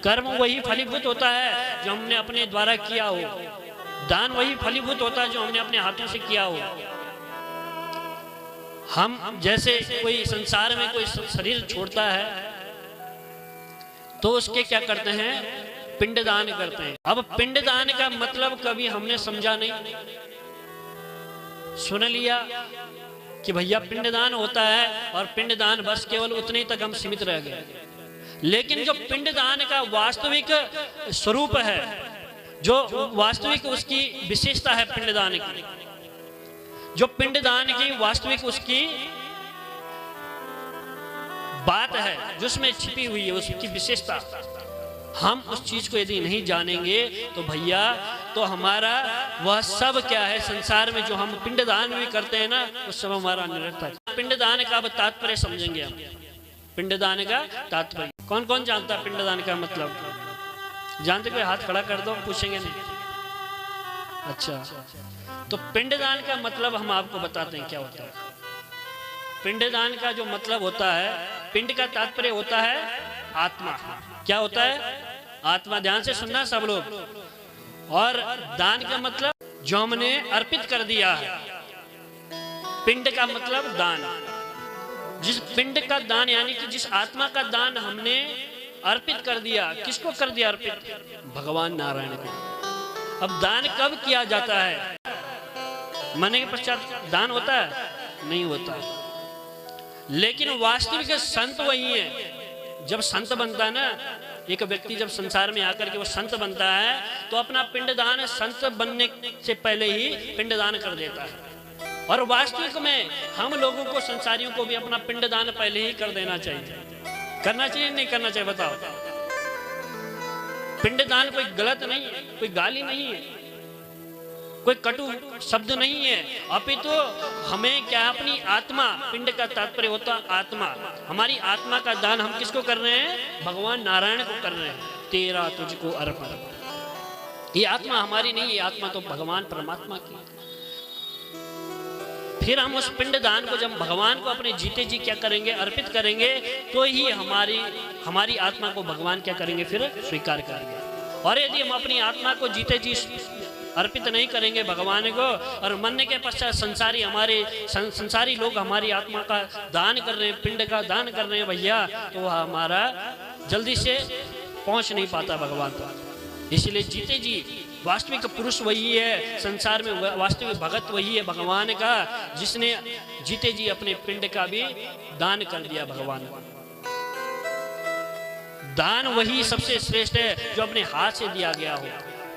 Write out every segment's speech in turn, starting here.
कर्म वही फलीभूत होता है जो हमने अपने द्वारा किया हो, दान वही फलीभूत होता है जो हमने अपने हाथों से किया हो। हम जैसे कोई संसार में कोई शरीर छोड़ता है तो उसके क्या करते हैं, पिंडदान करते हैं। अब पिंडदान का मतलब कभी हमने समझा नहीं, सुन लिया कि भैया पिंडदान होता है और पिंडदान बस केवल उतने तक हम सीमित रह गए। लेकिन जो पिंडदान का वास्तविक स्वरूप है, जो वास्तविक उसकी विशेषता है पिंडदान की, जो पिंडदान की वास्तविक उसकी बात है, जो उसमें छिपी हुई है उसकी विशेषता, हम उस चीज को यदि नहीं जानेंगे तो भैया तो हमारा वह सब क्या है, संसार में जो हम पिंडदान भी करते हैं ना, उस सब हमारा निरर्थक। पिंडदान का अब तात्पर्य समझेंगे हम। पिंडदान का तात्पर्य कौन कौन जानता है? पिंडदान का मतलब जानते? कोई हाथ खड़ा कर दो, पूछेंगे नहीं। अच्छा, तो पिंडदान का मतलब हम आपको बताते हैं क्या होता है। पिंडदान का जो मतलब होता है, पिंड का तात्पर्य होता है आत्मा। क्या होता है? आत्मा। ध्यान से सुनना सब लोग। और दान का मतलब जो हमने अर्पित कर दिया है। पिंड का मतलब दान। जिस पिंड का दान यानी कि जिस आत्मा का दान हमने अर्पित कर दिया, किसको कर दिया अर्पित? भगवान नारायण को। अब दान कब किया जाता है? मरने के पश्चात दान होता है? नहीं होता। लेकिन वास्तविक संत वही है। जब संत बनता है ना, एक व्यक्ति जब संसार में आकर के वो संत बनता है तो अपना पिंडदान संत बनने से पहले ही पिंडदान कर देता है। और वास्तविक में हम लोगों को, संसारियों को भी अपना पिंडदान पहले ही कर देना चाहिए। करना चाहिए नहीं करना चाहिए? बताओ। पिंडदान कोई गलत नहीं है, कोई गाली नहीं है, कोई कटु शब्द नहीं है, अपितु हमें क्या, अपनी आत्मा, पिंड का तात्पर्य होता आत्मा, हमारी आत्मा का दान हम किसको कर रहे हैं? भगवान नारायण को कर रहे हैं। तेरा तुझको अर्पण। ये आत्मा हमारी नहीं, ये आत्मा तो भगवान परमात्मा की। फिर हम उस पिंड दान को जब भगवान को अपने जीते जी क्या करेंगे? अर्पित करेंगे, तो ही हमारी आत्मा को भगवान क्या करेंगे? फिर स्वीकार करेंगे। और यदि हम अपनी आत्मा को जीते जी अर्पित नहीं करेंगे भगवान को, और मरने के पश्चात संसारी लोग हमारी आत्मा का दान कर रहे हैं, पिंड का दान कर रहे हैं भैया, तो हमारा जल्दी से पहुंच नहीं पाता भगवान तक। इसलिए जीते जी वास्तविक पुरुष वही है, संसार में वास्तविक भगत वही है भगवान का, जिसने जीते जी अपने पिंड का भी दान कर दिया भगवान को। दान वही सबसे श्रेष्ठ है जो अपने हाथ से दिया गया हो।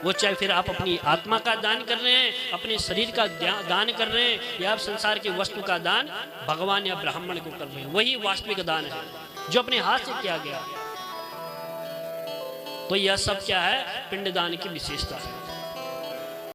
वो चाहे फिर आप अपनी आत्मा का दान कर रहे हैं, अपने शरीर का दान कर रहे हैं, या आप संसार की वस्तु का दान भगवान या ब्राह्मण को कर रहे हैं, वही वास्तविक दान है जो अपने हाथ से किया गया। तो यह सब क्या है? पिंडदान की विशेषता है।